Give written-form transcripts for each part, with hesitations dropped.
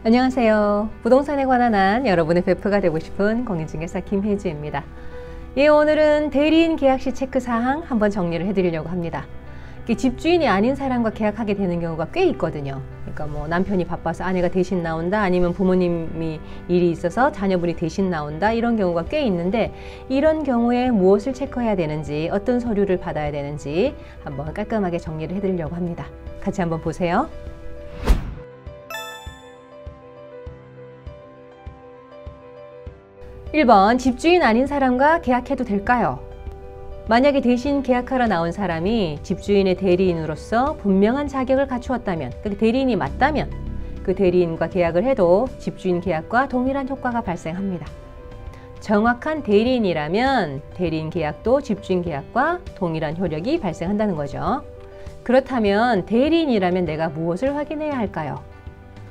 안녕하세요. 부동산에 관한 한 여러분의 베프가 되고 싶은 공인중개사 김혜주입니다. 오늘은 대리인 계약 시 체크사항 한번 정리를 해드리려고 합니다. 집주인이 아닌 사람과 계약하게 되는 경우가 꽤 있거든요. 그러니까 뭐 남편이 바빠서 아내가 대신 나온다, 아니면 부모님이 일이 있어서 자녀분이 대신 나온다, 이런 경우가 꽤 있는데, 이런 경우에 무엇을 체크해야 되는지, 어떤 서류를 받아야 되는지 한번 깔끔하게 정리를 해드리려고 합니다. 같이 한번 보세요. 1번, 집주인 아닌 사람과 계약해도 될까요? 만약에 대신 계약하러 나온 사람이 집주인의 대리인으로서 분명한 자격을 갖추었다면, 그 대리인이 맞다면 그 대리인과 계약을 해도 집주인 계약과 동일한 효과가 발생합니다. 정확한 대리인이라면 대리인 계약도 집주인 계약과 동일한 효력이 발생한다는 거죠. 그렇다면 대리인이라면 내가 무엇을 확인해야 할까요?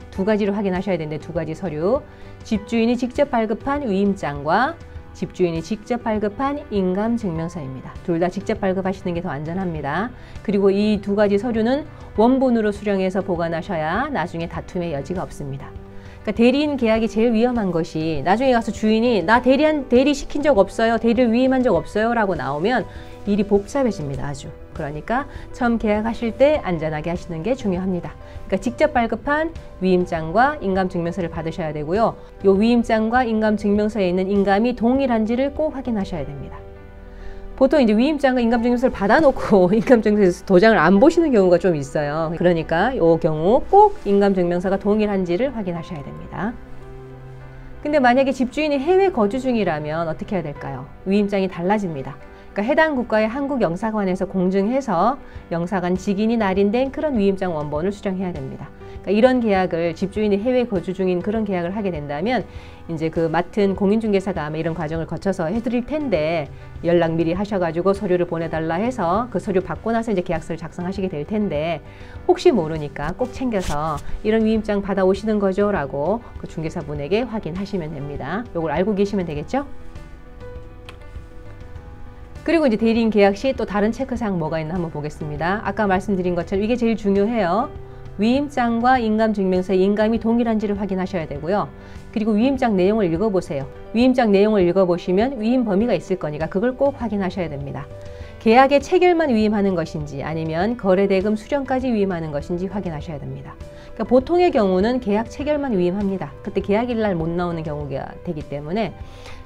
두 가지를 확인하셔야 되는데, 두 가지 서류. 집주인이 직접 발급한 위임장과 집주인이 직접 발급한 인감증명서입니다. 둘 다 직접 발급하시는 게 더 안전합니다. 그리고 이 두 가지 서류는 원본으로 수령해서 보관하셔야 나중에 다툼의 여지가 없습니다. 그러니까 대리인 계약이 제일 위험한 것이, 나중에 가서 주인이 나 대리 시킨 적 없어요, 대리를 위임한 적 없어요 라고 나오면 일이 복잡해집니다. 아주. 그러니까 처음 계약하실 때 안전하게 하시는 게 중요합니다. 그러니까 직접 발급한 위임장과 인감증명서를 받으셔야 되고요. 이 위임장과 인감증명서에 있는 인감이 동일한지를 꼭 확인하셔야 됩니다. 보통 이제 위임장과 인감증명서를 받아놓고 인감증명서에서 도장을 안 보시는 경우가 좀 있어요. 그러니까 이 경우 꼭 인감증명서가 동일한지를 확인하셔야 됩니다. 근데 만약에 집주인이 해외 거주 중이라면 어떻게 해야 될까요? 위임장이 달라집니다. 그러니까 해당 국가의 한국 영사관에서 공증해서 영사관 직인이 날인된 그런 위임장 원본을 수령해야 됩니다. 그러니까 이런 계약을, 집주인이 해외 거주 중인 그런 계약을 하게 된다면 이제 그 맡은 공인중개사가 아마 이런 과정을 거쳐서 해드릴 텐데, 연락 미리 하셔가지고 서류를 보내달라 해서 그 서류 받고 나서 이제 계약서를 작성하시게 될 텐데, 혹시 모르니까 꼭 챙겨서 이런 위임장 받아오시는 거죠 라고 그 중개사분에게 확인하시면 됩니다. 요걸 알고 계시면 되겠죠? 그리고 이제 대리인 계약 시 또 다른 체크사항 뭐가 있나 한번 보겠습니다. 아까 말씀드린 것처럼 이게 제일 중요해요. 위임장과 인감증명서의 인감이 동일한지를 확인하셔야 되고요. 그리고 위임장 내용을 읽어보세요. 위임장 내용을 읽어보시면 위임 범위가 있을 거니까 그걸 꼭 확인하셔야 됩니다. 계약의 체결만 위임하는 것인지 아니면 거래대금 수령까지 위임하는 것인지 확인하셔야 됩니다. 그러니까 보통의 경우는 계약 체결만 위임합니다. 그때 계약일 날 못 나오는 경우가 되기 때문에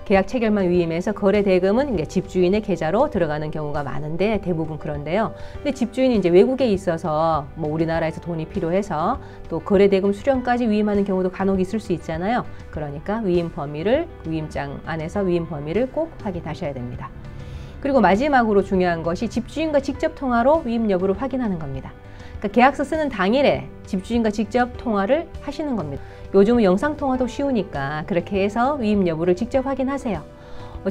계약 체결만 위임해서 거래대금은 이제 집주인의 계좌로 들어가는 경우가 많은데, 대부분 그런데요. 근데 집주인이 이제 외국에 있어서 뭐 우리나라에서 돈이 필요해서 또 거래대금 수령까지 위임하는 경우도 간혹 있을 수 있잖아요. 그러니까 위임 범위를, 위임장 안에서 위임 범위를 꼭 확인하셔야 됩니다. 그리고 마지막으로 중요한 것이 집주인과 직접 통화로 위임 여부를 확인하는 겁니다. 그러니까 계약서 쓰는 당일에 집주인과 직접 통화를 하시는 겁니다. 요즘은 영상통화도 쉬우니까 그렇게 해서 위임 여부를 직접 확인하세요.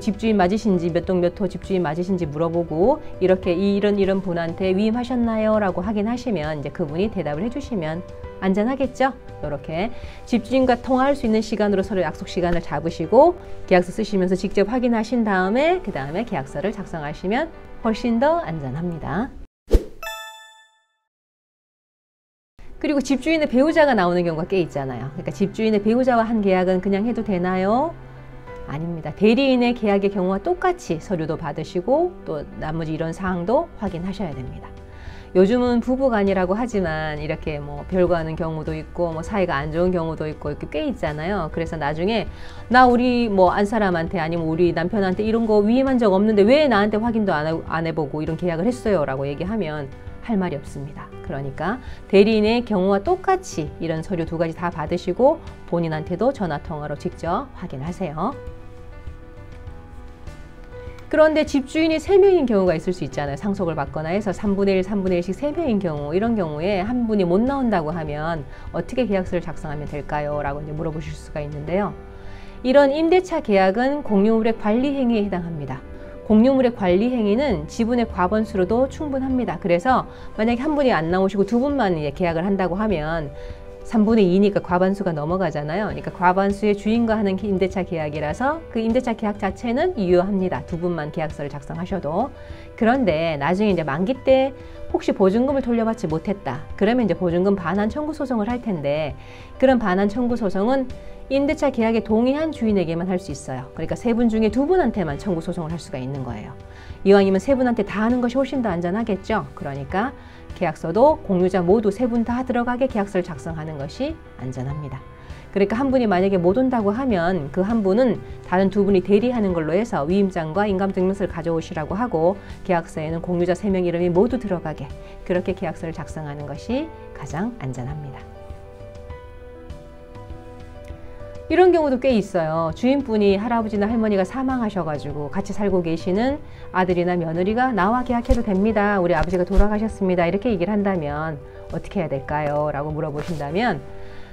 집주인 맞으신지, 몇 동 몇 호 집주인 맞으신지 물어보고, 이렇게 이런 분한테 위임하셨나요? 라고 확인하시면 이제 그분이 대답을 해주시면 안전하겠죠? 이렇게 집주인과 통화할 수 있는 시간으로 서로 약속 시간을 잡으시고 계약서 쓰시면서 직접 확인하신 다음에 그 다음에 계약서를 작성하시면 훨씬 더 안전합니다. 그리고 집주인의 배우자가 나오는 경우가 꽤 있잖아요. 그러니까 집주인의 배우자와 한 계약은 그냥 해도 되나요? 아닙니다. 대리인의 계약의 경우와 똑같이 서류도 받으시고 또 나머지 이런 사항도 확인하셔야 됩니다. 요즘은 부부간이라고 하지만 이렇게 뭐 별거 하는 경우도 있고 뭐 사이가 안 좋은 경우도 있고 이렇게 꽤 있잖아요. 그래서 나중에 나 우리 뭐 안 사람한테 아니면 우리 남편한테 이런 거 위임한 적 없는데 왜 나한테 확인도 안 해보고 이런 계약을 했어요 라고 얘기하면 할 말이 없습니다. 그러니까 대리인의 경우와 똑같이 이런 서류 두 가지 다 받으시고 본인한테도 전화통화로 직접 확인하세요. 그런데 집주인이 3명인 경우가 있을 수 있잖아요. 상속을 받거나 해서 3분의 1, 3분의 1씩 3명인 경우, 이런 경우에 한 분이 못 나온다고 하면 어떻게 계약서를 작성하면 될까요? 라고 이제 물어보실 수가 있는데요. 이런 임대차 계약은 공유물의 관리 행위에 해당합니다. 공유물의 관리 행위는 지분의 과반수로도 충분합니다. 그래서 만약에 한 분이 안 나오시고 두 분만 계약을 한다고 하면 3분의 2니까 과반수가 넘어가잖아요. 그러니까 과반수의 주인과 하는 임대차 계약이라서 그 임대차 계약 자체는 유효합니다. 두 분만 계약서를 작성하셔도. 그런데 나중에 이제 만기 때 혹시 보증금을 돌려받지 못했다. 그러면 이제 보증금 반환 청구 소송을 할 텐데, 그런 반환 청구 소송은 임대차 계약에 동의한 주인에게만 할 수 있어요. 그러니까 세 분 중에 두 분한테만 청구 소송을 할 수가 있는 거예요. 이왕이면 세 분한테 다 하는 것이 훨씬 더 안전하겠죠. 그러니까 계약서도 공유자 모두 세 분 다 들어가게 계약서를 작성하는 것이 안전합니다. 그러니까 한 분이 만약에 못 온다고 하면 그 한 분은 다른 두 분이 대리하는 걸로 해서 위임장과 인감증명서를 가져오시라고 하고, 계약서에는 공유자 3명 이름이 모두 들어가게 그렇게 계약서를 작성하는 것이 가장 안전합니다. 이런 경우도 꽤 있어요. 주인분이 할아버지나 할머니가 사망하셔가지고 같이 살고 계시는 아들이나 며느리가 나와 계약해도 됩니다. 우리 아버지가 돌아가셨습니다. 이렇게 얘기를 한다면 어떻게 해야 될까요? 라고 물어보신다면,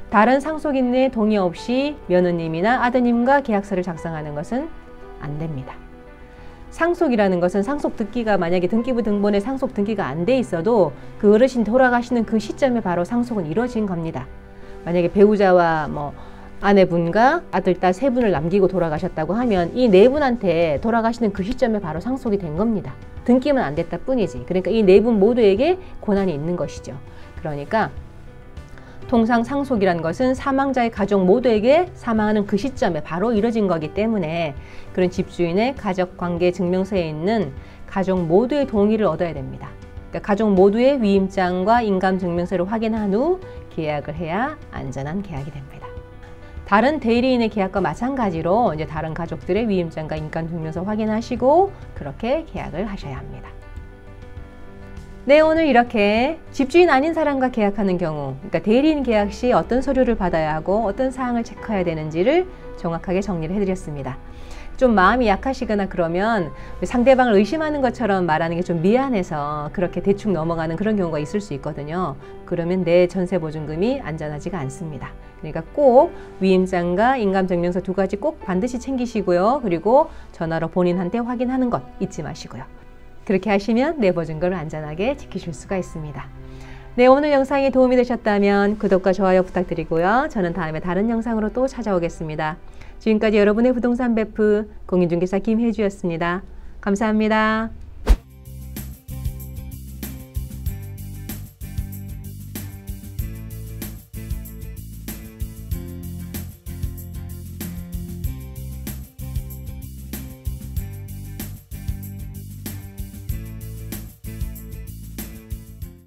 다른 상속인의 동의 없이 며느님이나 아드님과 계약서를 작성하는 것은 안 됩니다. 상속이라는 것은 상속 등기가 만약에 등기부 등본에 상속 등기가 안 돼 있어도 그 어르신 돌아가시는 그 시점에 바로 상속은 이루어진 겁니다. 만약에 배우자와 아내분과 아들, 딸 세 분을 남기고 돌아가셨다고 하면 이 네 분한테 돌아가시는 그 시점에 바로 상속이 된 겁니다. 등기만 안 됐다 뿐이지. 그러니까 이 네 분 모두에게 권한이 있는 것이죠. 그러니까 통상 상속이라는 것은 사망자의 가족 모두에게 사망하는 그 시점에 바로 이뤄진 거기 때문에 그런 집주인의 가족관계 증명서에 있는 가족 모두의 동의를 얻어야 됩니다. 그러니까 가족 모두의 위임장과 인감증명서를 확인한 후 계약을 해야 안전한 계약이 됩니다. 다른 대리인의 계약과 마찬가지로 이제 다른 가족들의 위임장과 인감증명서 확인하시고 그렇게 계약을 하셔야 합니다. 네, 오늘 이렇게 집주인 아닌 사람과 계약하는 경우, 그러니까 대리인 계약 시 어떤 서류를 받아야 하고 어떤 사항을 체크해야 되는지를 정확하게 정리를 해드렸습니다. 좀 마음이 약하시거나 그러면 상대방을 의심하는 것처럼 말하는 게 좀 미안해서 그렇게 대충 넘어가는 그런 경우가 있을 수 있거든요. 그러면 내 전세보증금이 안전하지가 않습니다. 그러니까 꼭 위임장과 인감증명서 두 가지 꼭 반드시 챙기시고요. 그리고 전화로 본인한테 확인하는 것 잊지 마시고요. 그렇게 하시면 내 보증금을 안전하게 지키실 수가 있습니다. 네, 오늘 영상이 도움이 되셨다면 구독과 좋아요 부탁드리고요. 저는 다음에 다른 영상으로 또 찾아오겠습니다. 지금까지 여러분의 부동산 베프 공인중개사 김혜주였습니다. 감사합니다.